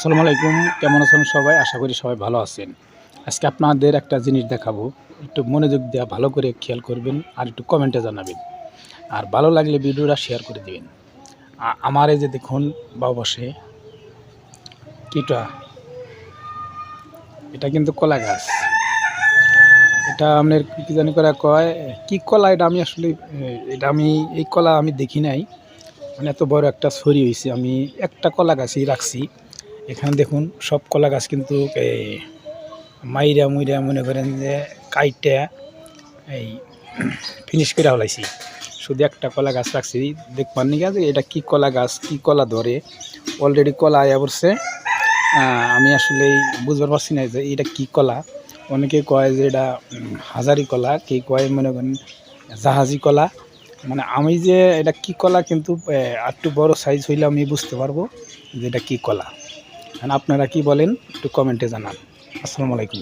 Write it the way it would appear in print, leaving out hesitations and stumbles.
আসসালামু আলাইকুম। কেমন আছেন সবাই? আশা করি সবাই ভালো আছেন। আজকে আপনাদের একটা জিনিস দেখাবো। একটু মনোযোগ দিয়ে ভালো করে খেয়াল করবেন আর একটু কমেন্টে জানাবেন। আর ভালো লাগলে ভিডিওটা শেয়ার করে দিবেন। আমার এই যে দেখুন বাঁ পাশে কিটা, এটা কিন্তু কলা গাছ। এটা আপনার কি জানি করে কয়, কি কলা এটা আমি আসলে এটা আমি এই কলা আমি দেখি নাই। মানে এত বড় একটা ছড়ি হইছে। আমি একটা কলা গাছই রাখছি। এখানে দেখুন সব কলা গাছ কিন্তু মাইরা মুইরা মনে করেন যে কাইটা এই ফিনিশ করে ফেলাইছি। শুধু একটা কলা গাছ রাখছি দেখবার নিকা যে এটা কি কলা গাছ, কি কলা ধরে। অলরেডি কলা আয়া পড়ছে। আমি আসলে বুঝবার পারছি না যে এটা কি কলা। অনেকে কয় যে এটা হাজারি কলা, কে কয় মনে করেন জাহাজি কলা। মানে আমি যে এটা কি কলা কিন্তু একটু বড় সাইজ হইলে আমি বুঝতে পারবো যে এটা কি কলা। আপনারা কি বলেন একটু কমেন্টে জানান। আসসালামু আলাইকুম।